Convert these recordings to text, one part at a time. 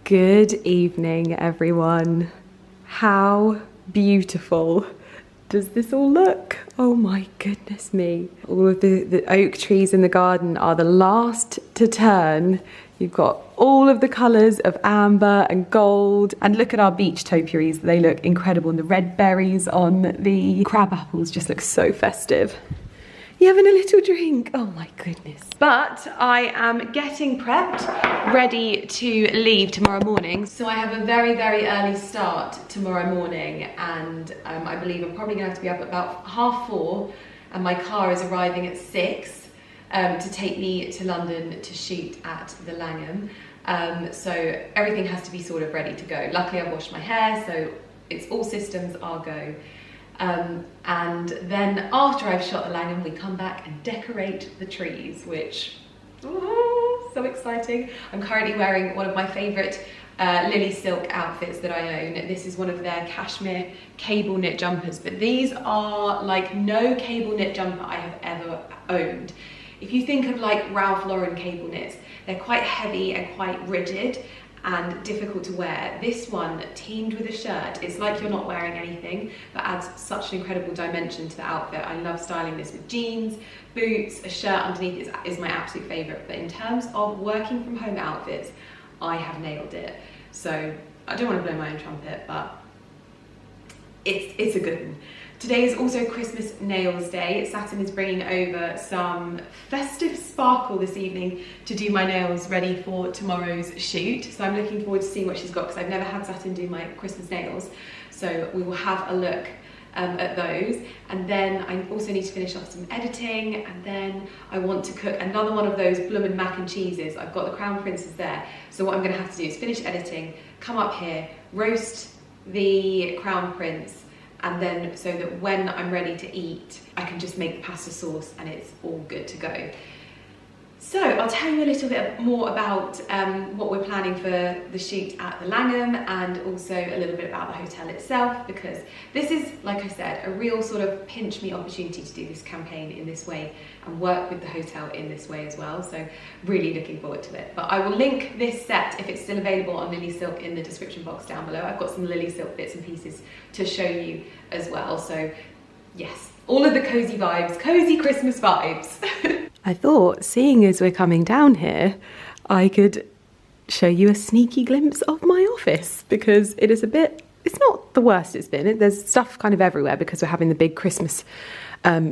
Good evening, everyone. How beautiful does this all look? Oh my goodness me. All of the oak trees in the garden are the last to turn. You've got all of the colours of amber and gold. And look at our beech topiaries. They look incredible. And the red berries on the crab apples just look so festive. You having a little drink? Oh my goodness. But I am getting prepped, ready to leave tomorrow morning. So I have a very, very early start tomorrow morning, and I believe I'm probably gonna have to be up at about 4:30, and my car is arriving at 6 to take me to London to shoot at the Langham. So everything has to be sort of ready to go. Luckily I've washed my hair, so it's all systems are go. And then after I've shot the Langham, we come back and decorate the trees, which, oh, so exciting. I'm currently wearing one of my favourite Lily Silk outfits that I own. This is one of their cashmere cable knit jumpers, but these are like no cable knit jumper I have ever owned. If you think of like Ralph Lauren cable knits, they're quite heavy and quite rigid and difficult to wear. This one, teamed with a shirt, it's like you're not wearing anything, but adds such an incredible dimension to the outfit. I love styling this with jeans, boots, a shirt underneath is my absolute favourite. But in terms of working from home outfits, I have nailed it. So I don't want to blow my own trumpet, but it's a good one. Today is also Christmas Nails Day. Saturn is bringing over some festive sparkle this evening to do my nails ready for tomorrow's shoot. So I'm looking forward to seeing what she's got, because I've never had Saturn do my Christmas nails. So we will have a look at those. And then I also need to finish off some editing, and then I want to cook another one of those bloomin' mac and cheeses. I've got the Crown Princes there. So what I'm gonna have to do is finish editing, come up here, roast the Crown Prince, and then so that when I'm ready to eat, I can just make the pasta sauce and it's all good to go. So I'll tell you a little bit more about what we're planning for the shoot at the Langham, and also a little bit about the hotel itself, because this is, like I said, a real sort of pinch me opportunity to do this campaign in this way and work with the hotel in this way as well. So really looking forward to it. But I will link this set, if it's still available, on Lily Silk in the description box down below. I've got some Lily Silk bits and pieces to show you as well. So yes, all of the cozy vibes, cozy Christmas vibes. I thought, seeing as we're coming down here, I could show you a sneaky glimpse of my office, because it is it's not the worst it's been. There's stuff kind of everywhere because we're having the big Christmas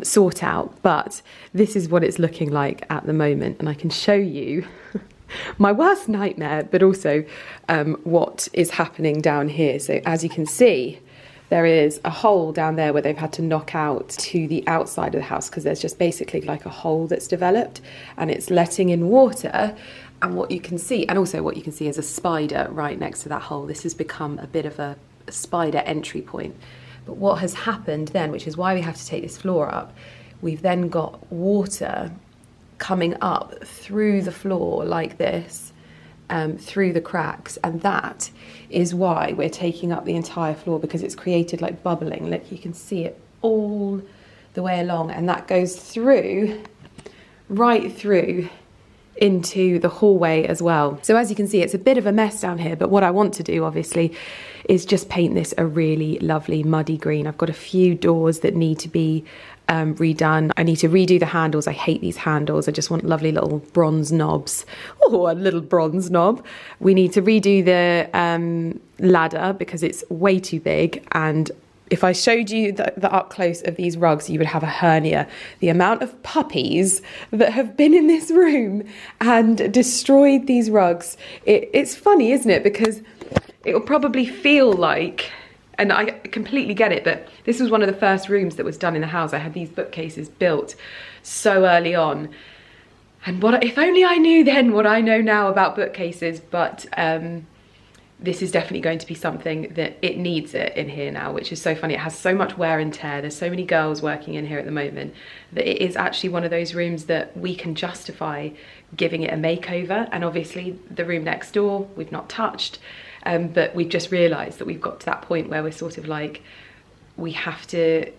sort out, but this is what it's looking like at the moment, and I can show you my worst nightmare, but also what is happening down here. So as you can see, there is a hole down there where they've had to knock out to the outside of the house, because there's just basically like a hole that's developed and it's letting in water. And what you can see, and also what you can see, is a spider right next to that hole. This has become a bit of a spider entry point. But what has happened then, which is why we have to take this floor up, we've then got water coming up through the floor like this, through the cracks, and that is why we're taking up the entire floor, because it's created like bubbling. Look, you can see it all the way along, and that goes through, right through into the hallway as well. So as you can see, it's a bit of a mess down here, but what I want to do obviously is just paint this a really lovely muddy green. I've got a few doors that need to be redone. I need to redo the handles. I hate these handles. I just want lovely little bronze knobs. Oh, a little bronze knob. We need to redo the ladder because it's way too big, and if I showed you the up close of these rugs, you would have a hernia. The amount of puppies that have been in this room and destroyed these rugs. It's funny, isn't it? Because it will probably feel like, and I completely get it, but this was one of the first rooms that was done in the house. I had these bookcases built so early on. And if only I knew then what I know now about bookcases, but this is definitely going to be something that it needs it in here now, which is so funny. It has so much wear and tear. There's so many girls working in here at the moment that it is actually one of those rooms that we can justify giving it a makeover. And obviously the room next door, we've not touched, but we've just realized that we've got to that point where we're sort of like, we have to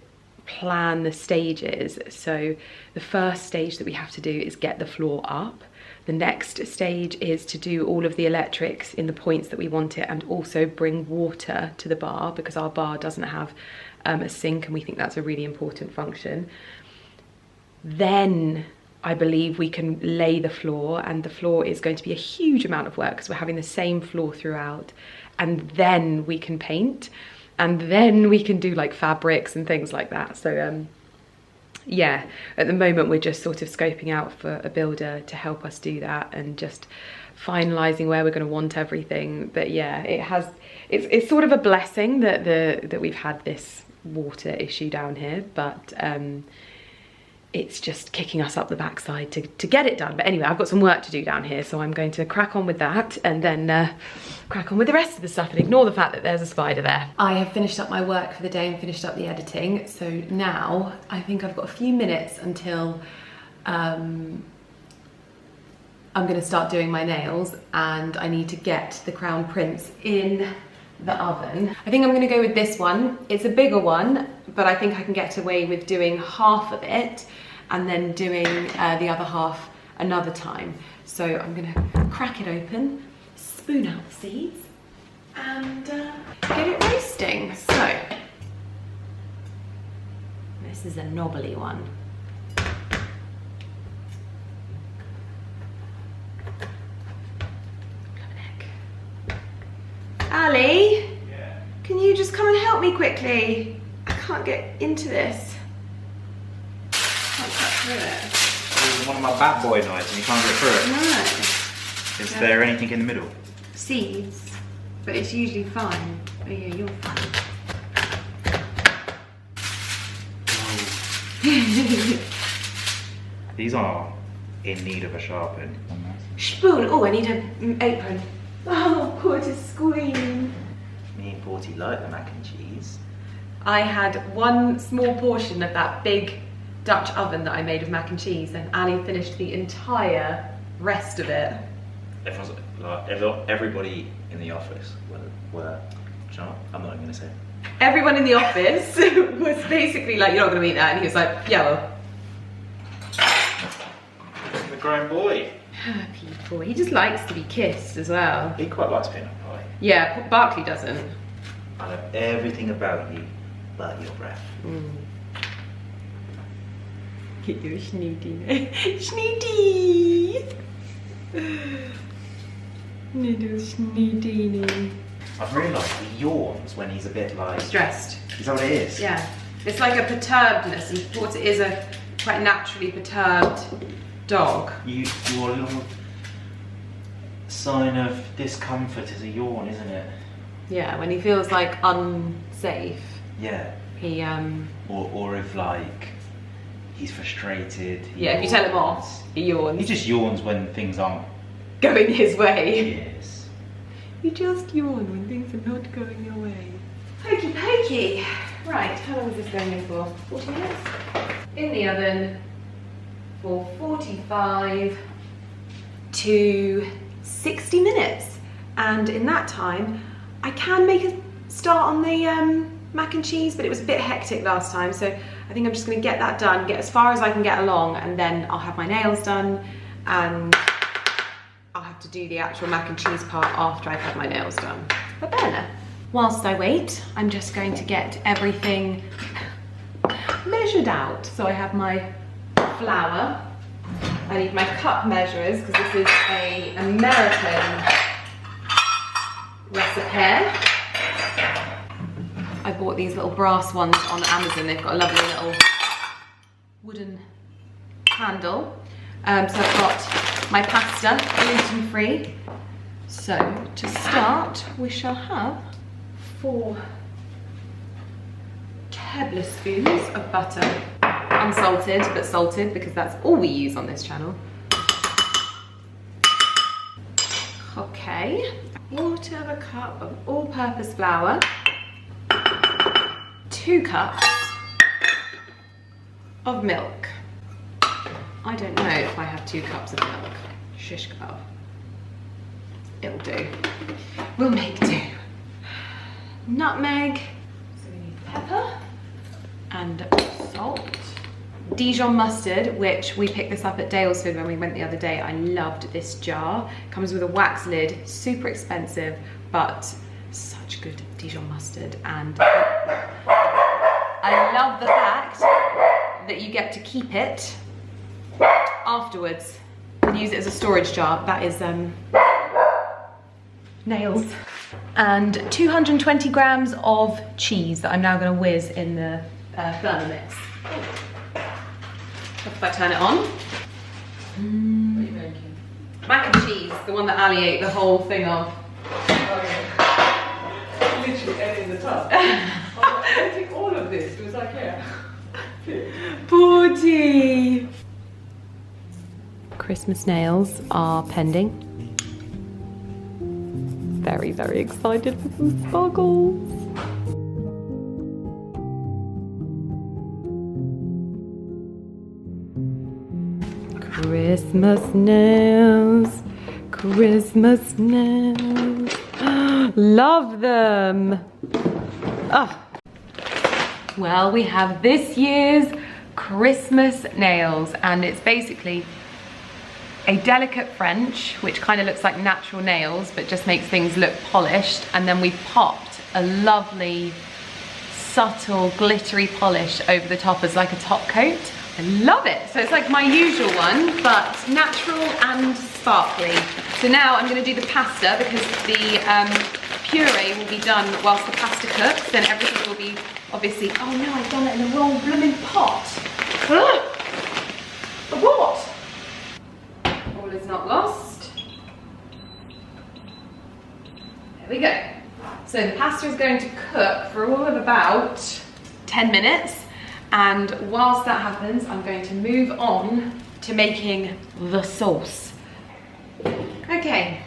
plan the stages. So the first stage that we have to do is get the floor up. The next stage is to do all of the electrics in the points that we want it, and also bring water to the bar, because our bar doesn't have a sink, and we think that's a really important function. Then I believe we can lay the floor, and the floor is going to be a huge amount of work because we're having the same floor throughout. And then we can paint, and then we can do like fabrics and things like that. So yeah, at the moment we're just sort of scoping out for a builder to help us do that, and just finalising where we're going to want everything. But yeah, it's sort of a blessing that we've had this water issue down here, but it's just kicking us up the backside to get it done. But anyway, I've got some work to do down here, so I'm going to crack on with that, and then crack on with the rest of the stuff and ignore the fact that there's a spider there. I have finished up my work for the day and finished up the editing, so now I think I've got a few minutes until I'm going to start doing my nails, and I need to get the crown prints in the oven. I think I'm going to go with this one. It's a bigger one, but I think I can get away with doing half of it and then doing the other half another time. So I'm going to crack it open, spoon out the seeds, and get it roasting. So this is a knobbly one. Ali, yeah. Can you just come and help me quickly? I can't get into this. Can't cut through it. It's one of my bad boy knives and you can't get through it. No. Is there anything in the middle? Seeds, but it's usually fine. Oh yeah, you're fine. These are in need of a sharpen. Spoon. Oh, I need an apron. Oh, poor squeam. Me and Porty like the mac and cheese. I had one small portion of that big Dutch oven that I made of mac and cheese, and Ali finished the entire rest of it. Everybody in the office were you know, I'm not even going to say it. Everyone in the office was basically like, you're not going to eat that, and he was like, yeah, well. The grown boy. People. He just likes to be kissed as well. He quite likes peanut pie. Yeah, Barkley doesn't. I know everything about you but your breath. Get your Schneedy. Schneedy! Little Schneedy. I've realised he yawns when he's a bit like... stressed. Is that what it is? Yeah. It's like a perturbedness, and Porter is a quite naturally perturbed dog. Your little sign of discomfort is a yawn, isn't it? Yeah, when he feels like unsafe. Yeah. He or if like he's frustrated. Yeah, if you tell him off, he yawns. He just yawns when things aren't going his way. Yes. You just yawn when things are not going your way. Hokey pokey. Right, how long is this going in for? 40 minutes? In the oven for 45 to 60 minutes. And in that time, I can make a start on the mac and cheese, but it was a bit hectic last time, so I think I'm just going to get that done, get as far as I can get along, and then I'll have my nails done, and I'll have to do the actual mac and cheese part after I've had my nails done. But then, whilst I wait, I'm just going to get everything measured out. So I have my flour, I need my cup measurers, because this is an American recipe. I bought these little brass ones on Amazon. They've got a lovely little wooden handle. So I've got my pasta, gluten-free. So to start, we shall have 4 tablespoons of butter. Unsalted, but salted, because that's all we use on this channel. Okay, 1/4 cup of all-purpose flour. 2 cups of milk. I don't know if I have 2 cups of milk. Shish kebab. It'll do. We'll make do. Nutmeg. So we need pepper and salt. Dijon mustard, which we picked this up at Dalesford when we went the other day. I loved this jar. Comes with a wax lid, super expensive, but such good Dijon mustard. And I love the fact that you get to keep it afterwards and use it as a storage jar. That is nails. And 220 grams of cheese that I'm now going to whiz in the Thermomix. If I turn it on. What are you making? Mac and cheese, the one that Ali ate the whole thing of. Okay. Literally ate in the tub. I think all of this. It was like, yeah. Porty! Christmas nails are pending. Very, very excited for some sparkles. Christmas nails, Christmas nails. Love them. Oh. Well, we have this year's Christmas nails, and it's basically a delicate French, which kind of looks like natural nails, but just makes things look polished. And then we've popped a lovely, subtle, glittery polish over the top as like a top coat. I love it. So it's like my usual one, but natural and sparkly. So now I'm gonna do the pasta because the puree will be done whilst the pasta cooks. Then everything will be obviously, oh no, I've done it in the wrong blooming pot. But what? All is not lost. There we go. So the pasta is going to cook for all of about 10 minutes. And whilst that happens, I'm going to move on to making the sauce. Okay,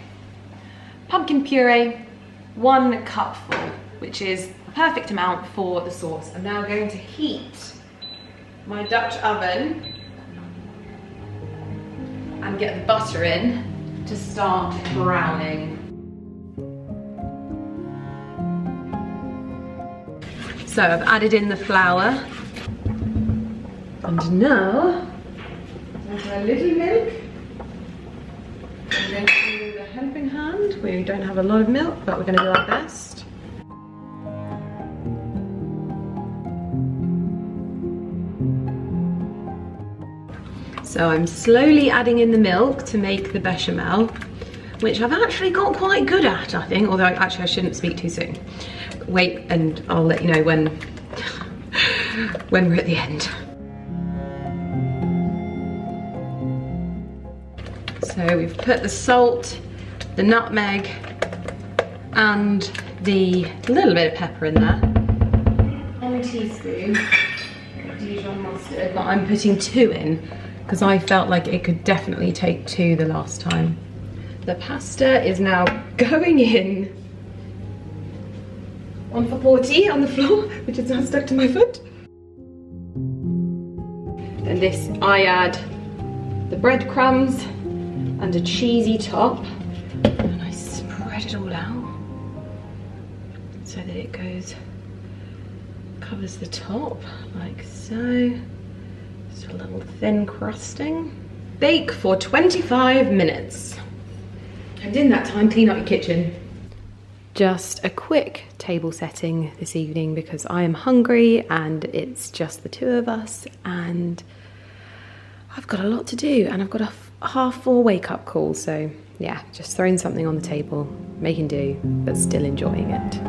pumpkin puree, 1 cupful, which is a perfect amount for the sauce. I'm now going to heat my Dutch oven and get the butter in to start browning. So I've added in the flour. And now, with a little milk, I'm going to do the helping hand. We don't have a lot of milk, but we're going to do our best. So I'm slowly adding in the milk to make the bechamel, which I've actually got quite good at, I think, although actually I shouldn't speak too soon. Wait, and I'll let you know when we're at the end. So we've put the salt, the nutmeg, and the little bit of pepper in there. 1 teaspoon of Dijon mustard, but I'm putting 2 in because I felt like it could definitely take 2 the last time. The pasta is now going in on for Porty on the floor, which is now stuck to my foot. Then this, I add the breadcrumbs and a cheesy top, and I spread it all out so that it covers the top like so. Just a little thin crusting. Bake for 25 minutes. And in that time, clean up your kitchen. Just a quick table setting this evening because I am hungry and it's just the 2 of us, and I've got a lot to do, and I've got a 4:30 wake-up call, so yeah, just throwing something on the table, making do, but still enjoying it.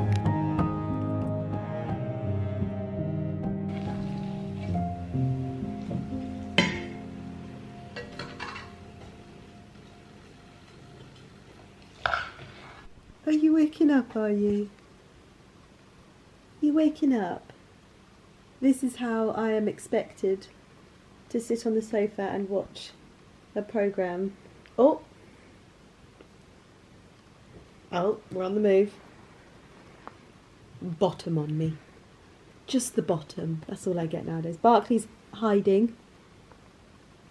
Are you waking up, are you? You waking up? This is how I am expected to sit on the sofa and watch a programme. Oh, we're on the move. Bottom on me. Just the bottom. That's all I get nowadays. Barkley's hiding.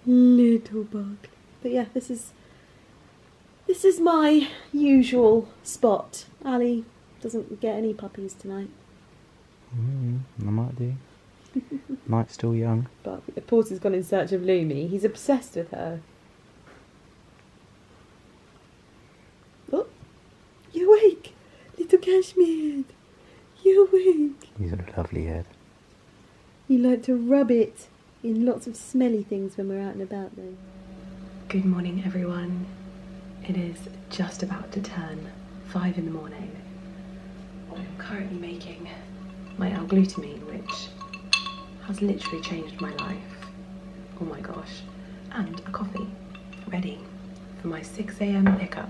Little Barkley. But yeah, this is my usual spot. Ali doesn't get any puppies tonight. I might do. Mike's still young. But Porter's gone in search of Lumi. He's obsessed with her. Oh, you're awake, little cashmere. You're awake. He's got a lovely head. You like to rub it in lots of smelly things when we're out and about though. Good morning everyone. It is just about to turn 5 in the morning. I'm currently making my L-glutamine, which has literally changed my life. Oh my gosh. And a coffee ready for my 6 AM pickup.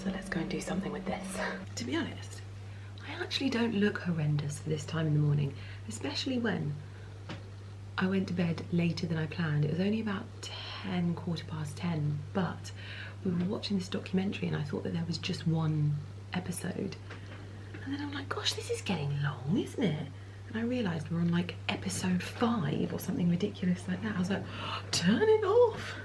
So let's go and do something with this. To be honest, I actually don't look horrendous for this time in the morning, especially when I went to bed later than I planned. It was only about 10, quarter past 10, but we were watching this documentary and I thought that there was just one episode. And then I'm like, gosh, this is getting long, isn't it? And I realised we're on like episode 5 or something ridiculous like that. I was like, turn it off.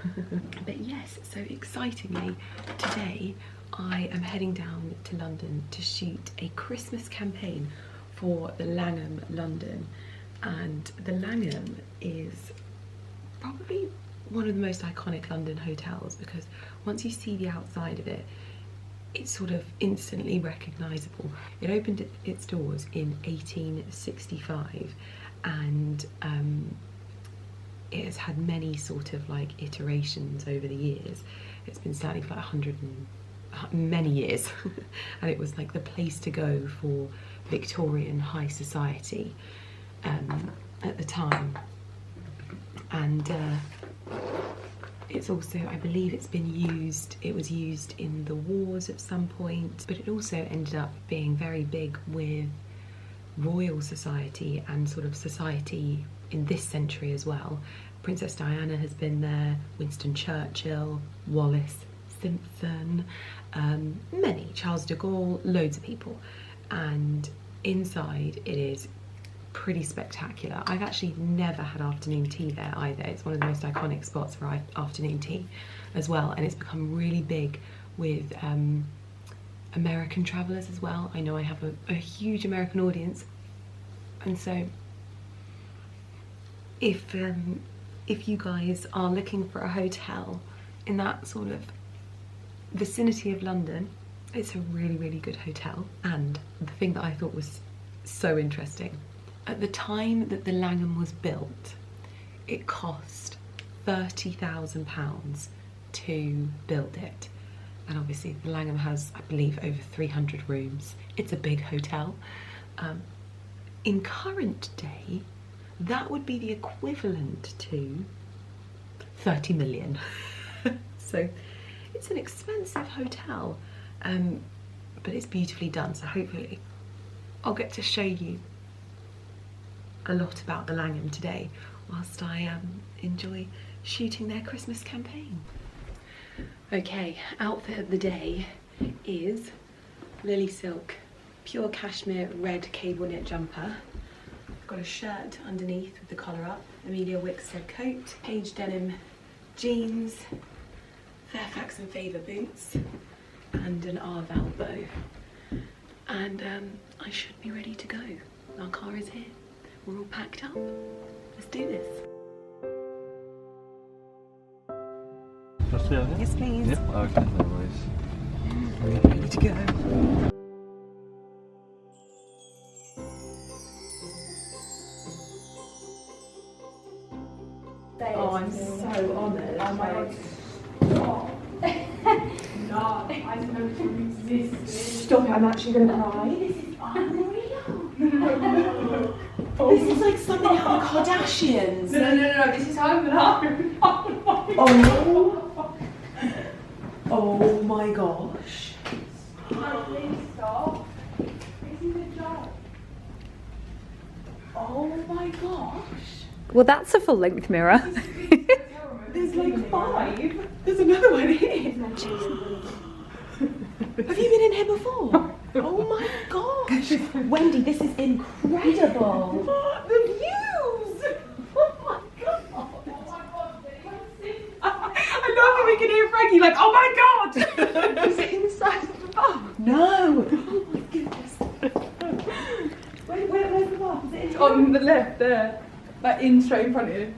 But yes, so excitingly, today I am heading down to London to shoot a Christmas campaign for the Langham London. And the Langham is probably one of the most iconic London hotels, because once you see the outside of it, it's sort of instantly recognisable. It opened its doors in 1865 and it has had many sort of like iterations over the years. It's been standing for like many years and it was like the place to go for Victorian high society at the time. And it's also, I believe it was used in the wars at some point, but it also ended up being very big with royal society and sort of society in this century as well. Princess Diana has been there, Winston Churchill, Wallace Simpson, many, Charles de Gaulle, loads of people. And inside it is pretty spectacular. I've actually never had afternoon tea there either. It's one of the most iconic spots for afternoon tea as well, and it's become really big with American travellers as well. I know I have a huge American audience, and so if you guys are looking for a hotel in that sort of vicinity of London, it's a really, really good hotel. And the thing that I thought was so interesting, at the time that the Langham was built, it cost £30,000 to build it. And obviously the Langham has, I believe, over 300 rooms. It's a big hotel. In current day, that would be the equivalent to 30 million. So it's an expensive hotel, but it's beautifully done. So hopefully I'll get to show you a lot about the Langham today whilst I enjoy shooting their Christmas campaign. Okay, outfit of the day is Lily Silk pure cashmere red cable knit jumper. I've got a shirt underneath with the collar up, Amelia Wickstead coat, Paige denim jeans, Fairfax and Favour boots, and an Arval bow. And I should be ready to go. Our car is here. We're all packed up. Let's do this. Yes, please. Yep, okay, no worries. Ready to go. Oh, I'm so honoured. Oh my god. No, I don't resist. Stop it, I'm actually going to cry. This is unreal. This is like something out of the Kardashians. No, this is Home and Home. Oh my gosh. Please stop. This is a joke. Oh my gosh. Well, that's a full-length mirror. There's like 5. There's another one here. Have you been in here before? Oh my gosh. Wendy, this is incredible. The views. Oh my god. I love that we can hear Frankie like, oh my god. Is it inside of the bath? No. Oh my goodness. Where's the bath? Is it in on the left there. Like in straight in front of you.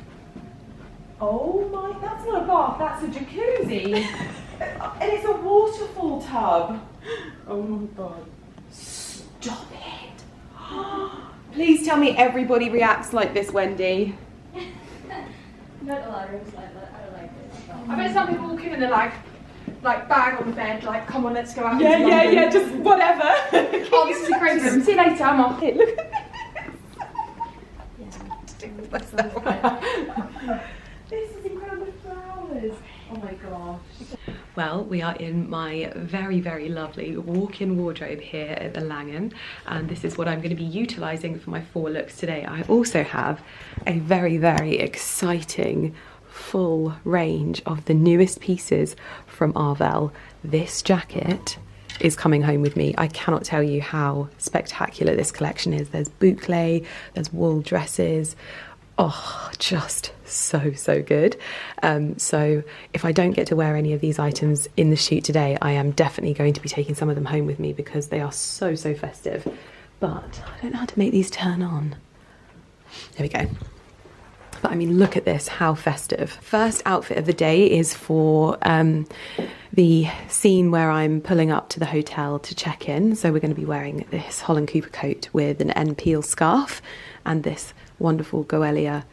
Oh my, that's not a bath, that's a jacuzzi. And it's a waterfall tub. Oh my god. Stop it. Please tell me everybody reacts like this, Wendy. Not a lot of rooms like that. I don't like this. I bet some people walk in and they're like bag on the bed, like, come on, let's go out. Yeah, yeah, yeah, just whatever. Oh, this is a great room. See you later, I'm off. Hey, look at this. This is incredible flowers. Oh my gosh. Well, we are in my very, very lovely walk-in wardrobe here at the Langham, and this is what I'm going to be utilising for my 4 looks today. I also have a very, very exciting full range of the newest pieces from Arvel. This jacket is coming home with me. I cannot tell you how spectacular this collection is. There's boucle, there's wool dresses. Oh, just so, so good. So if I don't get to wear any of these items in the shoot today, I am definitely going to be taking some of them home with me because they are so, so festive. But I don't know how to make these turn on. There we go. But I mean, look at this, how festive. First outfit of the day is for the scene where I'm pulling up to the hotel to check in. So we're going to be wearing this Holland Cooper coat with an end peel scarf and this wonderful Goelia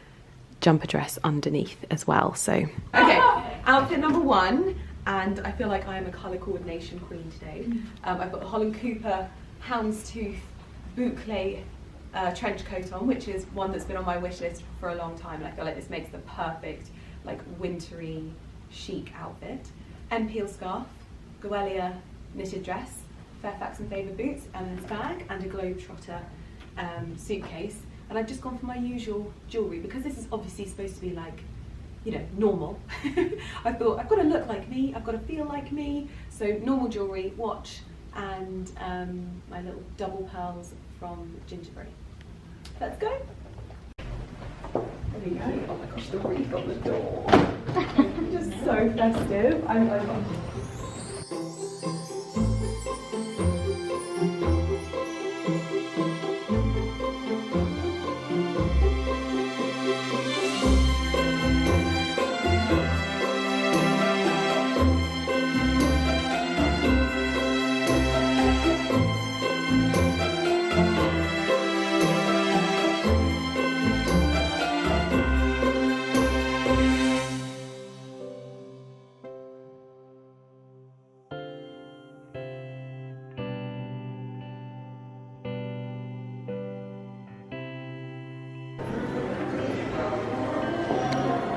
jumper dress underneath as well. So, okay, outfit number 1, and I feel like I am a colour coordination queen today. I've got the Holland Cooper houndstooth boucle trench coat on, which is one that's been on my wish list for a long time, and I feel like this makes the perfect like wintry chic outfit. End peel scarf, Goelia knitted dress, Fairfax and Favour boots, and this bag, and a Globetrotter suitcase. And I've just gone for my usual jewellery because this is obviously supposed to be like, you know, normal. I thought I've got to look like me, I've got to feel like me. So normal jewellery, watch, and my little double pearls from Gingerberry. Let's go. There we go. Oh my gosh, the wreath on the door. Just so festive. I love it.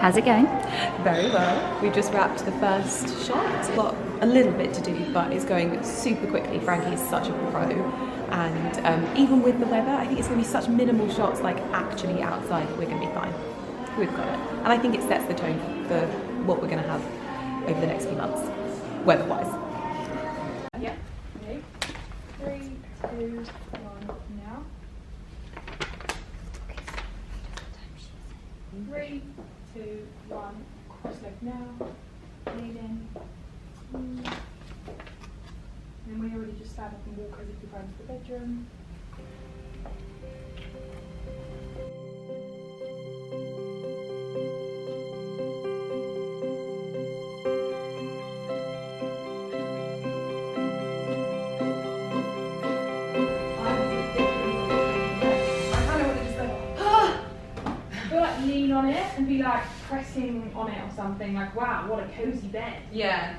How's it going? Very well. We just wrapped the first shot. Got a little bit to do, but it's going super quickly. Frankie's such a pro, and even with the weather, I think it's going to be such minimal shots, like actually outside, that we're going to be fine. We've got it, and I think it sets the tone for what we're going to have over the next few months, weather-wise. Yeah. Okay. 3, 2, 1. Now. 3, 2, 1. Cross leg now. Lean in. And then we already just stand up and walk as if you're going to the bedroom. Lean on it and be like pressing on it or something, like wow, what a cozy bed. Yeah.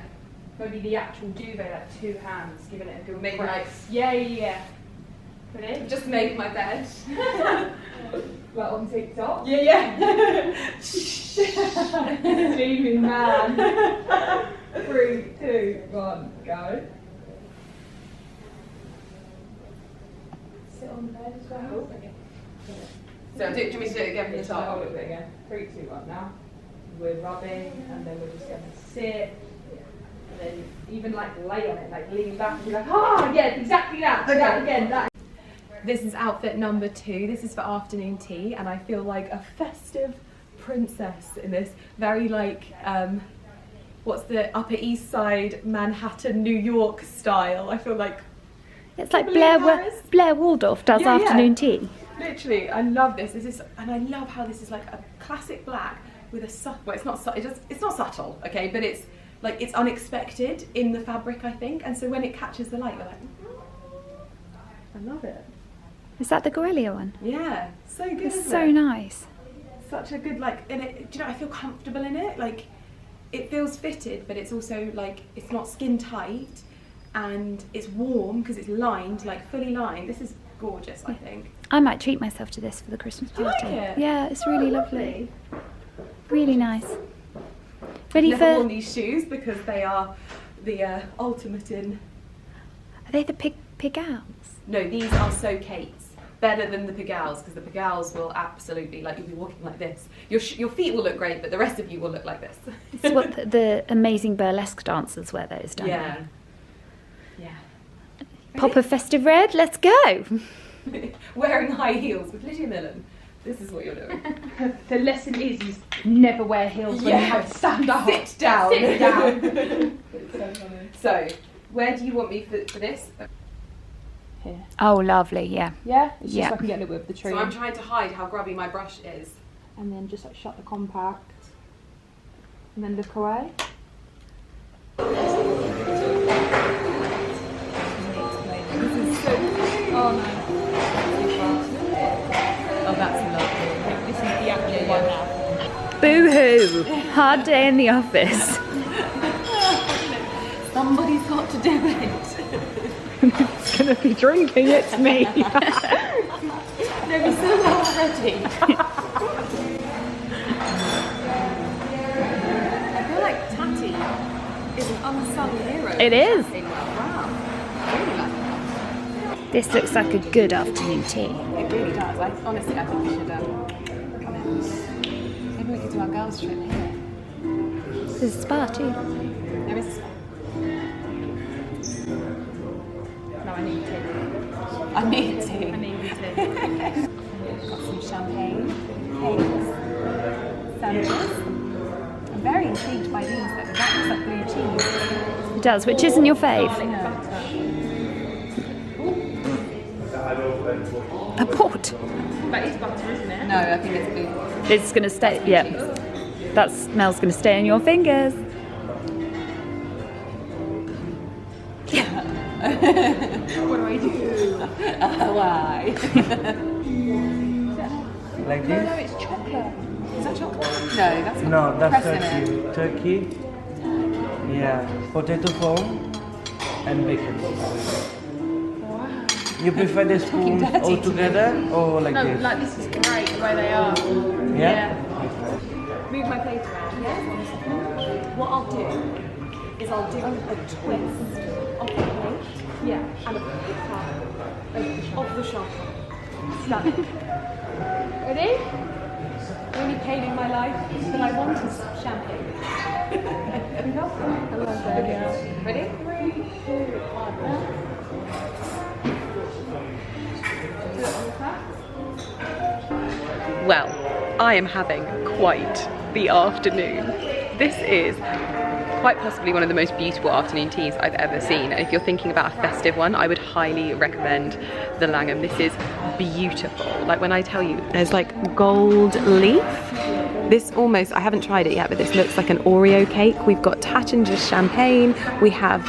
Maybe the actual duvet, like 2 hands, giving it a good Maybe press. Yeah. Ready? Just made my bed. Like on TikTok? Yeah. Dreaming man. 3, 2, 1, go. Sit on the bed as well. Okay. So do you want me to do it again from the Just top? hold it again. 3, 2, 1 now. We're rubbing and then we're just going to sit. And then even like lay on it, like lean back and be like, ah, yeah, exactly that. Okay. That again, that. This is outfit number 2. This is for afternoon tea, and I feel like a festive princess in this very like what's the Upper East Side Manhattan New York style. I feel like It's like Paris. Blair Waldorf does Yeah, yeah. afternoon tea. Literally, I love this. And I love how this is like a classic black with a subtle. Well, it's not subtle, okay, but it's like it's unexpected in the fabric, I think. And so when it catches the light, you're like, I love it. Is that the Gorilla one? Yeah, so good. It's isn't so it? nice. Such a good do you know? I feel comfortable in it. Like, it feels fitted, but it's also like it's not skin tight, and it's warm because it's lined, like fully lined. This is gorgeous, I think. I might treat myself to this for the Christmas Do you party. like it? Yeah, it's really lovely. Really nice. Ready I've for? never worn these shoes because they are the ultimate in. Are they the pig owls? No, these are so Kate's. Better than the Pigaus, because the Pigaus will absolutely, like, you'll be walking like this. Your feet will look great, but the rest of you will look like this. It's what the amazing burlesque dancers wear those, don't Yeah. Yeah. they? Pop a festive red, let's go. Wearing high heels with Lydia Millen. This is what you're doing. The lesson is you never wear heels when you have to stand up. Sit down. Sit down. It's so funny. So, where do you want me for this? Here. Oh, lovely, yeah. Yeah? It's just Yeah. so I can get a little bit of the tree. So I'm trying to hide how grubby my brush is. And then just like shut the compact. And then look away. Oh no. Oh, that's lovely. This is the actual one now. Boo-hoo, hard day in the office. Somebody's got to do it. It's gonna be drinking, it's me. No, we're so well already. I feel like Tatty is an unsung hero. It is. Wow. Really like that. This looks like a good afternoon tea. It really does. Honestly, I think we should come in. Maybe we could do our girls' trip here. This is a spa too. There is a spa. No, I need tea. I need to. I need tea. Got some champagne, cakes, sandwiches. I'm very intrigued by these though. That looks like blue cheese. It does, which isn't your fave? A port. That is butter, isn't it? No, I think it's blue. It's gonna stay, yeah. That smell's gonna stay on your fingers. What do I do? Why? Like No, this? it's chocolate. Is that chocolate? No, that's got No, that's press in it. turkey. Turkey. Yeah, potato foam and bacon. Wow. You prefer the spoons dirty all to together or like No, this? like this is great the way they are. Yeah? Move my plate around. Yes. What I'll do is I'll do a twist of the plate, Yeah. and a pick up of the champagne. Stunning. Ready? The only pain in my life that I want is champagne. I love that. Okay, ready? 3, 2, 1. Do it on the top. Well, I am having quite the afternoon. This is quite possibly one of the most beautiful afternoon teas I've ever seen. And if you're thinking about a festive one, I would highly recommend the Langham. This is beautiful. Like when I tell you, there's like gold leaf. This almost, I haven't tried it yet, but this looks like an Oreo cake. We've got Tatchinger's champagne. We have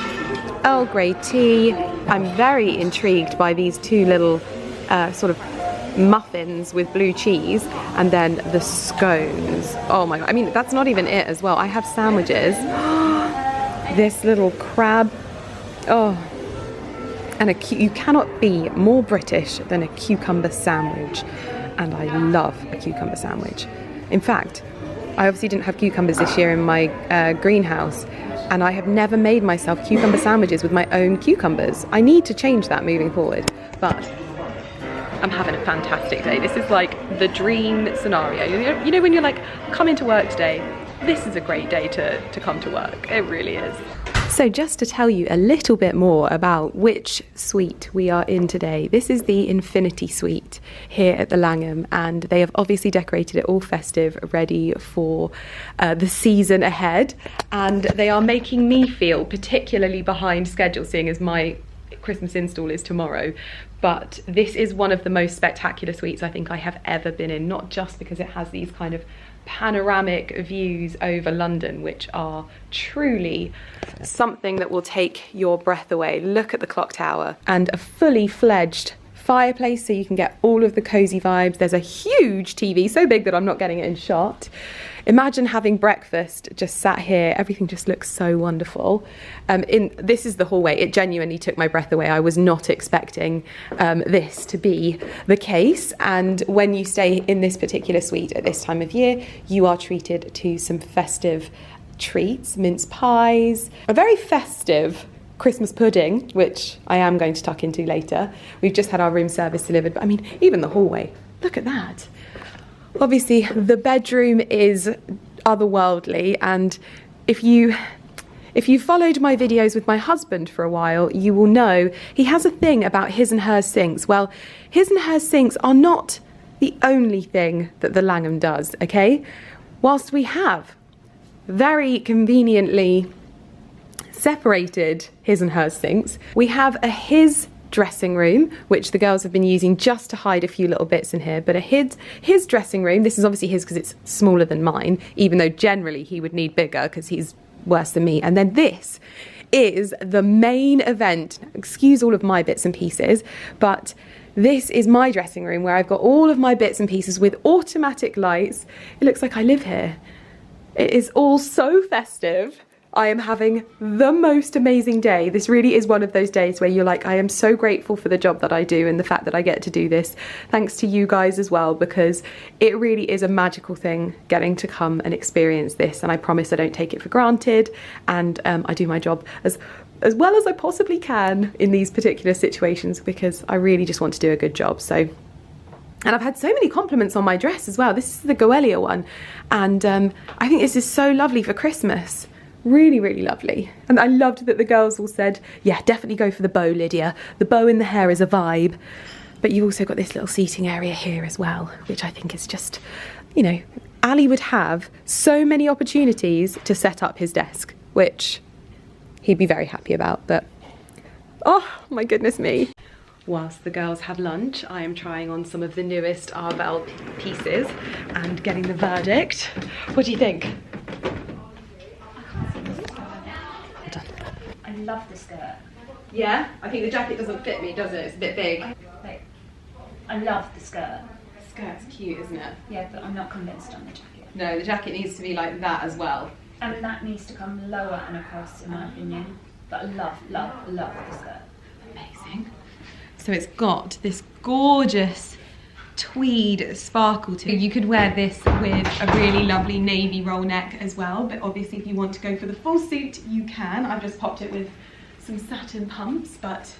Earl Grey tea. I'm very intrigued by these two little sort of muffins with blue cheese, and then the scones. Oh my god, I mean that's not even it as well. I have sandwiches. This little crab, oh, and you cannot be more British than a cucumber sandwich, and I love a cucumber sandwich. In fact, I obviously didn't have cucumbers this year in my greenhouse, and I have never made myself cucumber sandwiches with my own cucumbers. I need to change that moving forward, but I'm having a fantastic day. This is like the dream scenario. You know when you're like, come into work today, this is a great day to come to work. It really is. So just to tell you a little bit more about which suite we are in today, this is the Infinity Suite here at the Langham, and they have obviously decorated it all festive, ready for the season ahead, and they are making me feel particularly behind schedule, seeing as my Christmas install is tomorrow, but this is one of the most spectacular suites I think I have ever been in, not just because it has these kind of panoramic views over London, which are truly something that will take your breath away. Look at the clock tower, and a fully fledged fireplace so you can get all of the cozy vibes. There's a huge TV, so big that I'm not getting it in shot. Imagine having breakfast just sat here. Everything just looks so wonderful. This is the hallway. It genuinely took my breath away. I was not expecting this to be the case. And when you stay in this particular suite at this time of year, you are treated to some festive treats, mince pies, a very festive Christmas pudding, which I am going to tuck into later. We've just had our room service delivered, but I mean, even the hallway, look at that. Obviously, the bedroom is otherworldly, and if you followed my videos with my husband for a while, you will know he has a thing about his and hers sinks. Well, his and hers sinks are not the only thing that the Langham does, okay? Whilst we have very conveniently separated his and hers sinks, we have a his dressing room, which the girls have been using just to hide a few little bits in here, but a his dressing room. This is obviously his because it's smaller than mine, even though generally he would need bigger because he's worse than me. And then this is the main event. Excuse all of my bits and pieces, but this is my dressing room where I've got all of my bits and pieces with automatic lights. It looks like I live here. It is all so festive. I am having the most amazing day. This really is one of those days where you're like, I am so grateful for the job that I do and the fact that I get to do this, thanks to you guys as well, because it really is a magical thing getting to come and experience this. And I promise I don't take it for granted, and I do my job as well as I possibly can in these particular situations, because I really just want to do a good job. So, and I've had so many compliments on my dress as well. This is the Goelia one, and I think this is so lovely for Christmas. Really, really lovely. And I loved that the girls all said, yeah, definitely go for the bow, Lydia. The bow in the hair is a vibe. But you've also got this little seating area here as well, which I think is just, you know, Ali would have so many opportunities to set up his desk, which he'd be very happy about. But, oh my goodness me. Whilst the girls have lunch, I am trying on some of the newest Arvel pieces and getting the verdict. What do you think? I love the skirt. Yeah, I think the jacket doesn't fit me, does it? It's a bit big. Like, I love the skirt. The skirt's cute, isn't it? Yeah, but I'm not convinced on the jacket. No, the jacket needs to be like that as well. And that needs to come lower and across, in my opinion. But I love, love, love the skirt. Amazing. So it's got this gorgeous tweed sparkle to it. You could wear this with a really lovely navy roll neck as well, but obviously if you want to go for the full suit, you can. I've just popped it with some satin pumps, but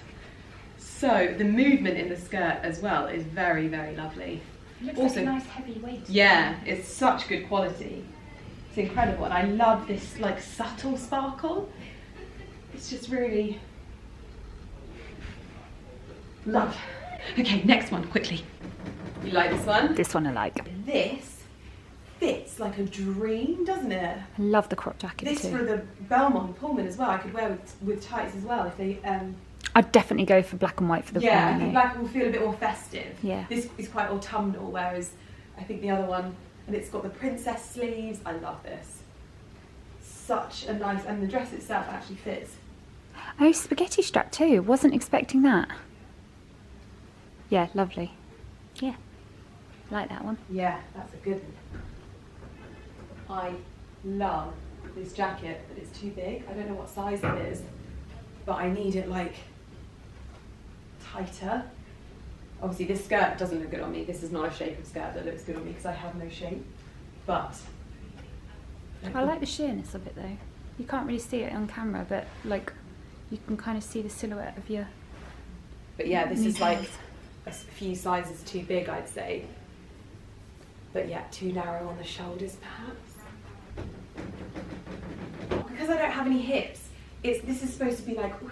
so the movement in the skirt as well is very, very lovely. It looks Also, like a nice heavy weight. yeah, it's such good quality. It's incredible, and I love this like subtle sparkle. It's just really love. Okay, next one, quickly. You like this one? This one I like. This fits like a dream, doesn't it? I love the crop jacket This too. for the Belmont Pullman as well. I could wear with tights as well if they. I'd definitely go for black and white for the Yeah, I Pullman, think though. black will feel a bit more festive. Yeah. This is quite autumnal, whereas I think the other one, and it's got the princess sleeves. I love this. Such a nice, and the dress itself actually fits. Oh, spaghetti strap too. Wasn't expecting that. Yeah, lovely. Yeah, like that one. Yeah, that's a good one. I love this jacket, but it's too big. I don't know what size it is, but I need it like tighter. Obviously this skirt doesn't look good on me. This is not a shape of skirt that looks good on me because I have no shape, but I like the sheerness of it though. You can't really see it on camera, but like you can kind of see the silhouette of your... But yeah, this is like kneecaps. a few sizes too big, I'd say. But yeah, too narrow on the shoulders, perhaps. Because I don't have any hips, this is supposed to be like... Whew.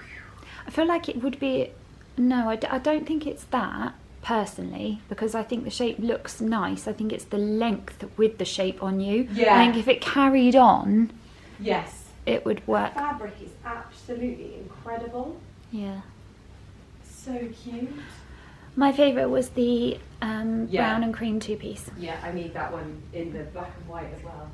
I feel like it would be... No, I don't think it's that, personally, because I think the shape looks nice. I think it's the length with the shape on you. Yeah. I think if it carried on, Yes. it would work. Fabric is absolutely incredible. Yeah. So cute. My favourite was the brown and cream two-piece. Yeah, I need that one in the black and white as well.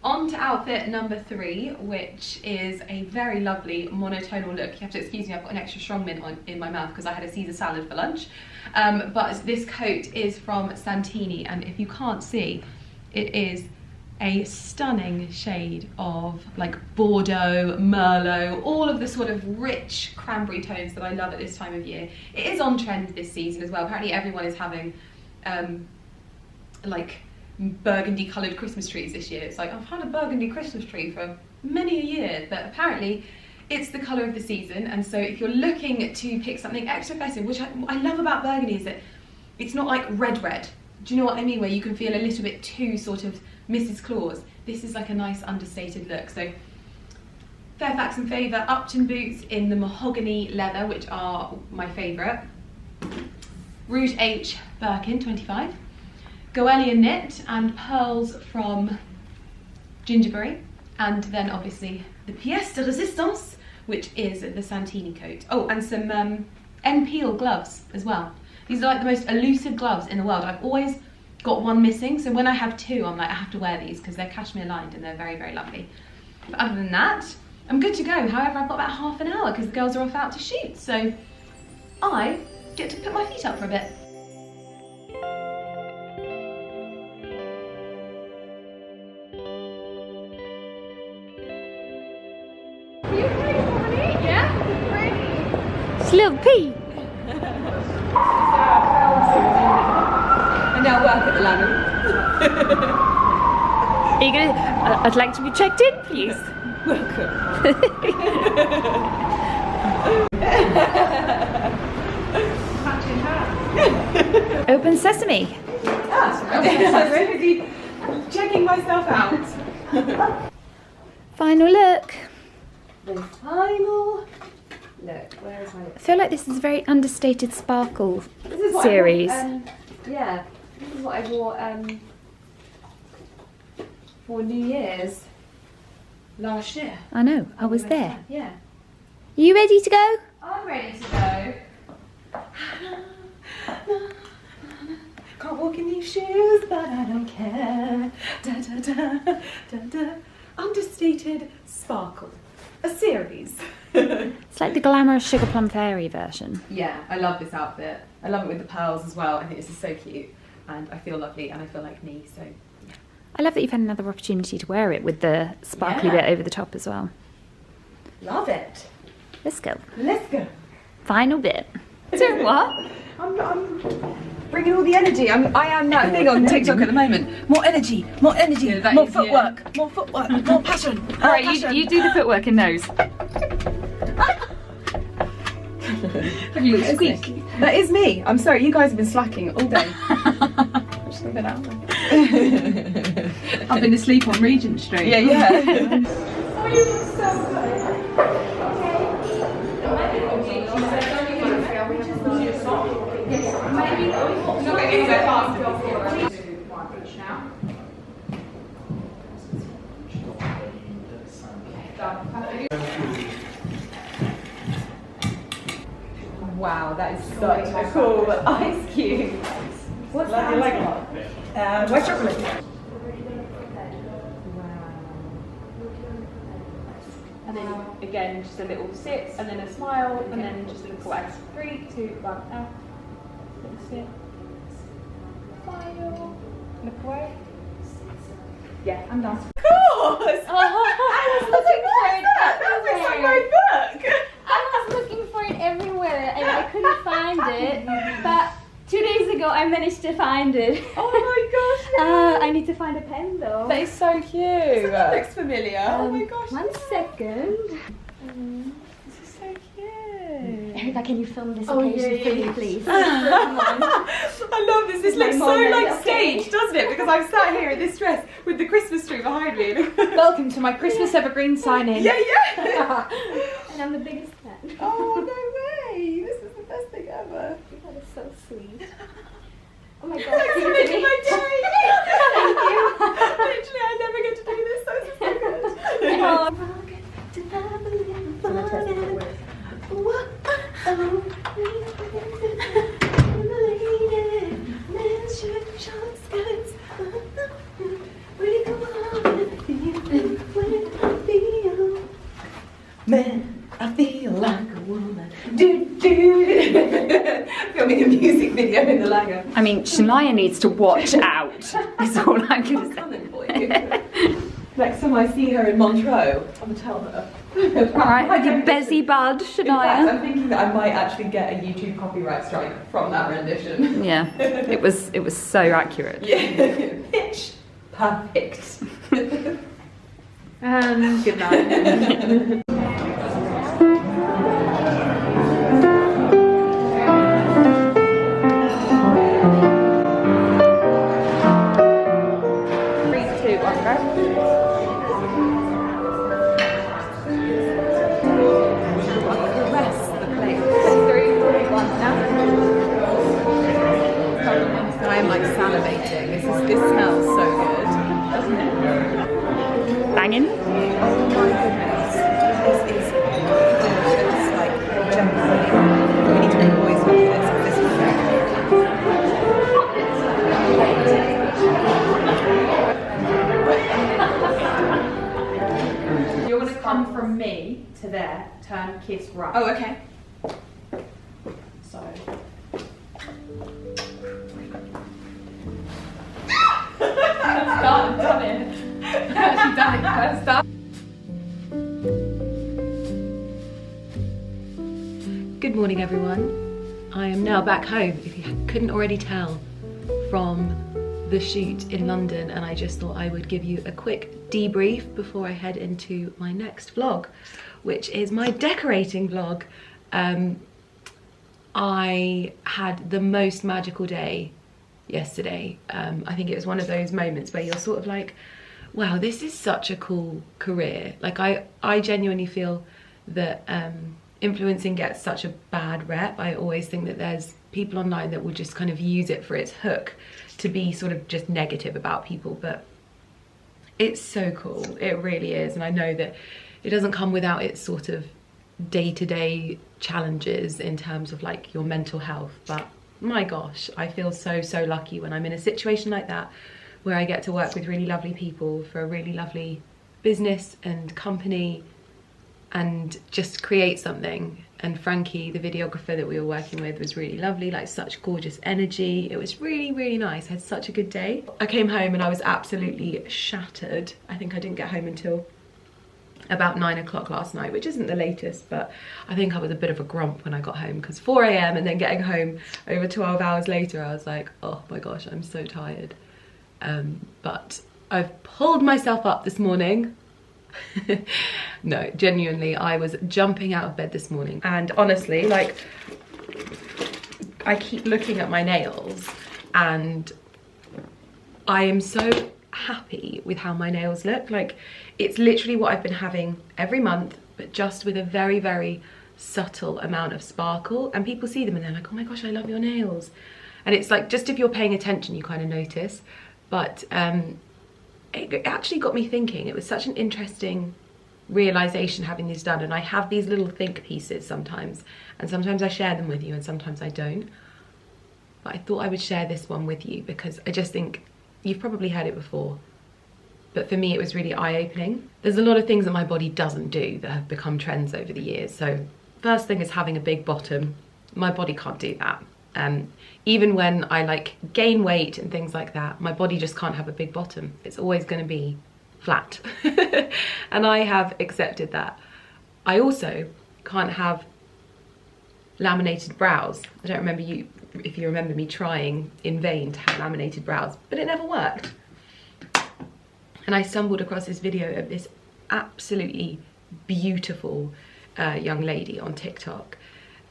On to outfit number 3, which is a very lovely monotonal look. You have to excuse me, I've got an extra strong mint in my mouth because I had a Caesar salad for lunch. But this coat is from Santini, and if you can't see, it is a stunning shade of like Bordeaux, Merlot, all of the sort of rich cranberry tones that I love at this time of year. It is on trend this season as well. Apparently everyone is having like burgundy coloured Christmas trees this year. It's like, I've had a burgundy Christmas tree for many a year, but apparently it's the colour of the season. And so if you're looking to pick something extra festive, which I love about burgundy, is that it's not like red. Do you know what I mean? Where you can feel a little bit too sort of Mrs. Claus. This is like a nice understated look. So Fairfax and Favour Upton boots in the mahogany leather, which are my favourite. Rouge H Birkin 25. Goelia knit and pearls from Gingerberry, and then obviously the pièce de résistance, which is the Santini coat. Oh, and some M. Peel gloves as well. These are like the most elusive gloves in the world. I've always got one missing, so when I have 2, I'm like, I have to wear these because they're cashmere lined and they're very, very lovely. But other than that, I'm good to go. However, I've got about half an hour because the girls are off out to shoot, so I get to put my feet up for a bit. Little pea. I now work at the Langham. Are you gonna? I'd like to be checked in, please. Welcome. Open sesame. I'm really checking myself out. Final look. The final look. Where is my look? I feel like this is a very understated sparkle This is what series. I wore, yeah, this is what I wore for New Year's last year. I know, I was there. Yeah. You ready to go? I'm ready to go. Can't walk in these shoes, but I don't care. Da, da, da, da, da. Understated sparkle. A series. It's like the glamorous Sugar Plum Fairy version. Yeah, I love this outfit. I love it with the pearls as well. I think this is so cute, and I feel lovely, and I feel like me, so yeah. I love that you've had another opportunity to wear it with the sparkly bit over the top as well. Love it. Let's go. Let's go. Final bit. So what? I'm bringing all the energy. I am that thing on TikTok at the moment. More energy, more footwork, more passion. All right, you do the footwork in those. Squeak. That is me. I'm sorry, you guys have been slacking all day. Just leave it out. I've been asleep on Regent Street. Yeah, yeah. Oh, you look so good. Wow, that is such a cool ice cube. What's that? White chocolate. And then again, just a little sit, and then a smile, and then just look away. 3, 2, 1, out. Little sit. Smile. Look away. Yeah, I'm done. Of course! I was looking for it That's my everywhere. book! I was looking for it everywhere, and I couldn't find it. But 2 days ago, I managed to find it. Oh my gosh! I need to find a pen though. That is so cute. That looks familiar. Oh my gosh. 1 second. This is so cute. Erica, can you film this Oh, occasion yeah, for me, yeah. please? I love this. This looks so moment, like okay. staged, doesn't it? Because I'm sat here in this dress with the Christmas tree behind me. Welcome to my Christmas evergreen sign-in. Yeah, yeah. And I'm the biggest fan. Oh no way! This is the best thing ever. That is so sweet. Oh my god. Thanks for making my day. Thank you. Literally, I never get to do this. So this is so good. Oh. music video in the Langham. I mean, Shania needs to watch out. Is all I'm I'm gonna say. coming for you. Next time I see her in Montreux, I'm gonna tell her. Alright, with your bezzy bud, In fact, Shania. I'm thinking that I might actually get a YouTube copyright strike from that rendition. Yeah, it was so accurate. Yeah, pitch perfect. And good night. I am like salivating. This smells so good, doesn't it? Banging. Oh my goodness. This is delicious. Like genuinely. We need to make boys look at this. This is so good. You're gonna come from me to there, turn, kiss, right. Oh, okay. So. Done it. Actually done it first time. Good morning, everyone. I am now back home, if you couldn't already tell from the shoot in London, and I just thought I would give you a quick debrief before I head into my next vlog, which is my decorating vlog. I had the most magical day yesterday. I think it was one of those moments where you're sort of like, wow, this is such a cool career. Like I genuinely feel that influencing gets such a bad rep. I always think that there's people online that will just kind of use it for its hook to be sort of just negative about people, but it's so cool. It really is. And I know that it doesn't come without its sort of day-to-day challenges in terms of like your mental health, but my gosh, I feel so lucky when I'm in a situation like that where I get to work with really lovely people for a really lovely business and company and just create something. And Frankie, the videographer that we were working with, was really lovely, like such gorgeous energy. It was really nice. I had such a good day. I came home and I was absolutely shattered. I think I didn't get home until about 9 o'clock last night, which isn't the latest, but I think I was a bit of a grump when I got home, because 4 AM and then getting home over 12 hours later, I was like, oh my gosh, I'm so tired. But I've pulled myself up this morning. No, genuinely, I was jumping out of bed this morning, and honestly, like, I keep looking at my nails and I am so happy with how my nails look. Like, it's literally what I've been having every month, but just with a very subtle amount of sparkle, and people see them and they're like, oh my gosh, I love your nails. And it's like, just if you're paying attention, you kind of notice. But it actually got me thinking. It was such an interesting realization having these done, and I have these little think pieces sometimes, and sometimes I share them with you and sometimes I don't. But I thought I would share this one with you because I just think you've probably heard it before, but for me it was really eye-opening. There's a lot of things that my body doesn't do that have become trends over the years. So first thing is having a big bottom. My body can't do that. Even when I like gain weight and things like that, my body just can't have a big bottom. It's always going to be flat. And I have accepted that. I also can't have laminated brows. I don't remember if you remember me trying in vain to have laminated brows, but it never worked. And I stumbled across this video of this absolutely beautiful young lady on TikTok.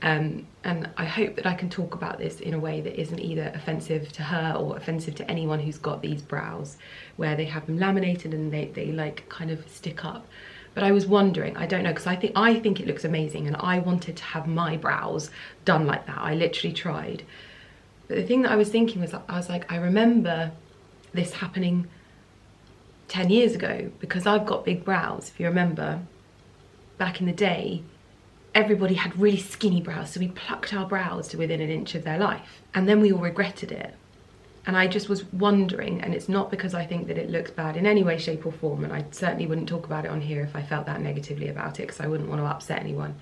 And I hope that I can talk about this in a way that isn't either offensive to her or offensive to anyone who's got these brows where they have them laminated and they like kind of stick up. But I was wondering, I don't know, because I think it looks amazing, and I wanted to have my brows done like that. I literally tried. But the thing that I was thinking was, I was like, I remember this happening 10 years ago, because I've got big brows. If you remember, back in the day, everybody had really skinny brows, so we plucked our brows to within an inch of their life, and then we all regretted it. And I just was wondering, and it's not because I think that it looks bad in any way, shape or form, and I certainly wouldn't talk about it on here if I felt that negatively about it, because I wouldn't want to upset anyone.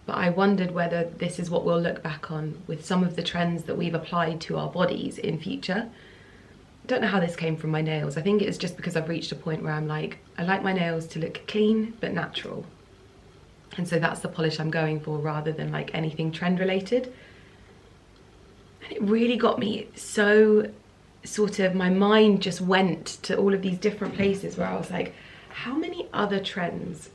But I wondered whether this is what we'll look back on with some of the trends that we've applied to our bodies in future. I don't know how this came from my nails. I think it's just because I've reached a point where I'm like, I like my nails to look clean but natural. And so that's the polish I'm going for rather than like anything trend related. And it really got me so sort of, my mind just went to all of these different places where I was like, how many other trends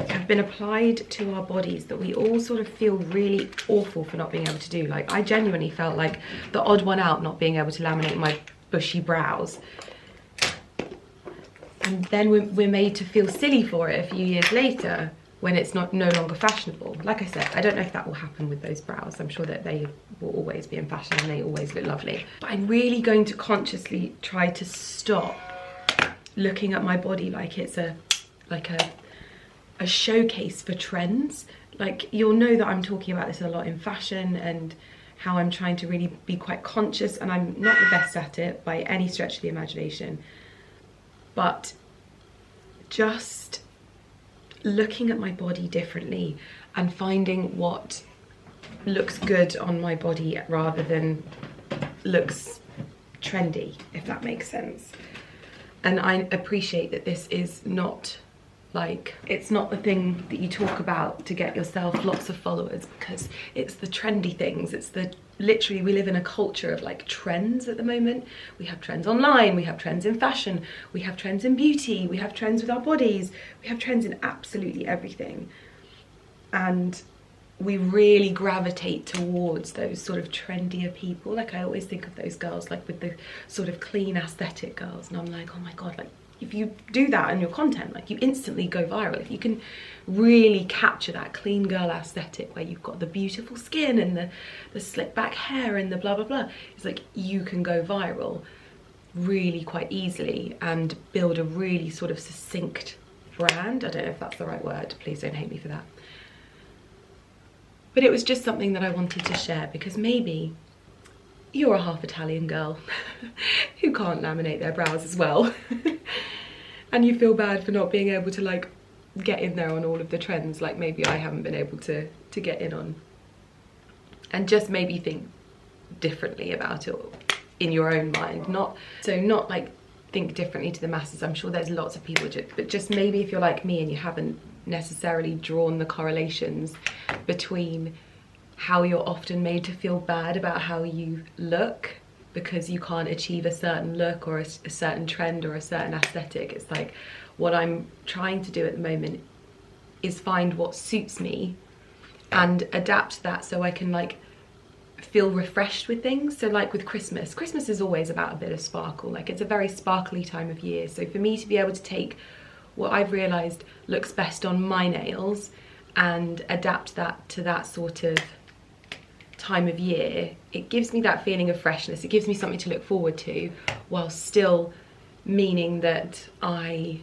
have been applied to our bodies that we all sort of feel really awful for not being able to do? Like, I genuinely felt like the odd one out not being able to laminate my bushy brows. And then we're made to feel silly for it a few years later when it's no longer fashionable. Like I said, I don't know if that will happen with those brows. I'm sure that they will always be in fashion and they always look lovely. But I'm really going to consciously try to stop looking at my body like it's a showcase for trends. Like, you'll know that I'm talking about this a lot in fashion and how I'm trying to really be quite conscious, and I'm not the best at it by any stretch of the imagination. But just looking at my body differently and finding what looks good on my body rather than looks trendy, if that makes sense. And I appreciate that this is not like, it's not the thing that you talk about to get yourself lots of followers, because it's the trendy things. It's the, literally, we live in a culture of like trends at the moment. We have trends online, we have trends in fashion, we have trends in beauty, we have trends with our bodies, we have trends in absolutely everything. And we really gravitate towards those sort of trendier people. Like, I always think of those girls like with the sort of clean aesthetic girls, and I'm like, oh my god, like if you do that in your content, like you instantly go viral. If you can really capture that clean girl aesthetic where you've got the beautiful skin and the slick back hair and the blah blah blah, it's like you can go viral really quite easily and build a really sort of succinct brand. I don't know if that's the right word, please don't hate me for that. But it was just something that I wanted to share, because maybe you're a half Italian girl who can't laminate their brows as well and you feel bad for not being able to like get in there on all of the trends like maybe I haven't been able to get in on, and just maybe think differently about it in your own mind. Not like think differently to the masses. I'm sure there's lots of people, but just maybe if you're like me and you haven't necessarily drawn the correlations between how you're often made to feel bad about how you look because you can't achieve a certain look or a certain trend or a certain aesthetic. It's like, what I'm trying to do at the moment is find what suits me and adapt that so I can like feel refreshed with things. So like with Christmas is always about a bit of sparkle. Like, it's a very sparkly time of year. So for me to be able to take what I've realised looks best on my nails and adapt that to that sort of time of year, it gives me that feeling of freshness. It gives me something to look forward to while still meaning that I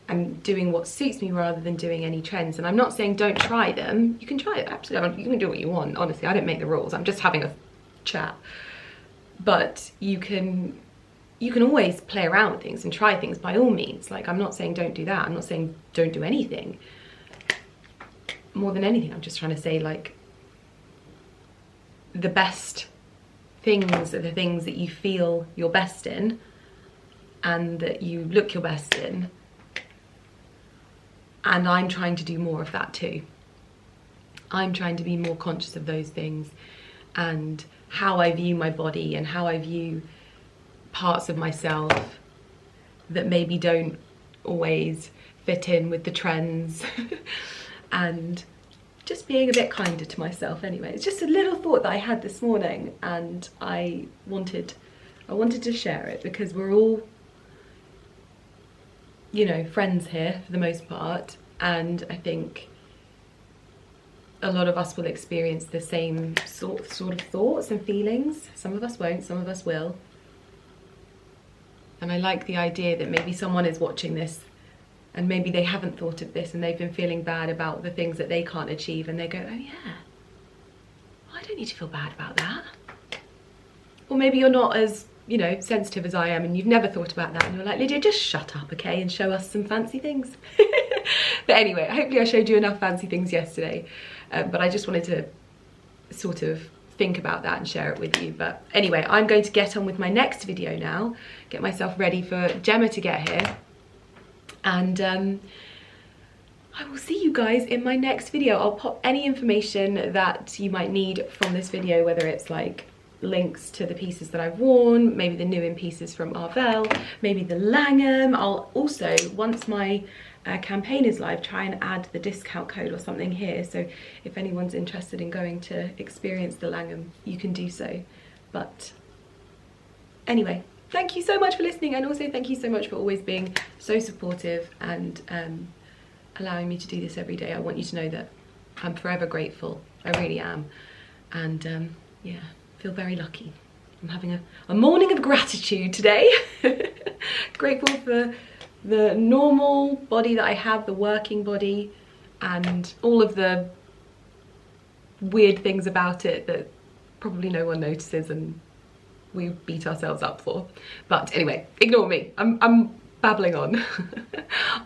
am doing what suits me rather than doing any trends. And I'm not saying don't try them. You can try it, absolutely. You can do what you want. Honestly, I don't make the rules. I'm just having a chat. But you can always play around with things and try things by all means. Like, I'm not saying don't do that. I'm not saying don't do anything. More than anything, I'm just trying to say, like, the best things are the things that you feel your best in and that you look your best in. And I'm trying to do more of that too. I'm trying to be more conscious of those things and how I view my body and how I view parts of myself that maybe don't always fit in with the trends and just being a bit kinder to myself anyway. It's just a little thought that I had this morning, and I wanted to share it because we're all, you know, friends here for the most part, and I think a lot of us will experience the same sort of thoughts and feelings. Some of us won't, some of us will. And I like the idea that maybe someone is watching this and maybe they haven't thought of this and they've been feeling bad about the things that they can't achieve, and they go, oh yeah, I don't need to feel bad about that. Or maybe you're not as, you know, sensitive as I am and you've never thought about that and you're like, Lydia, just shut up, okay, and show us some fancy things. But anyway, hopefully I showed you enough fancy things yesterday, but I just wanted to sort of think about that and share it with you. But anyway, I'm going to get on with my next video now, get myself ready for Gemma to get here, and I will see you guys in my next video. I'll pop any information that you might need from this video, whether it's like links to the pieces that I've worn, maybe the new in pieces from Arvel, maybe the Langham. I'll also, once my campaign is live, try and add the discount code or something here, so if anyone's interested in going to experience the Langham, you can do so. But anyway, thank you so much for listening, and also thank you so much for always being so supportive and allowing me to do this every day. I want you to know that I'm forever grateful. I really am. And yeah, feel very lucky. I'm having a morning of gratitude today. Grateful for the normal body that I have, the working body, and all of the weird things about it that probably no one notices and we beat ourselves up for. But anyway, ignore me. I'm babbling on.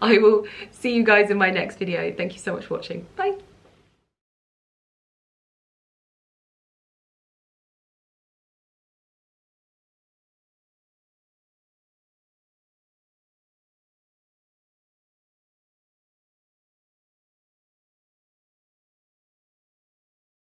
I will see you guys in my next video. Thank you so much for watching. Bye.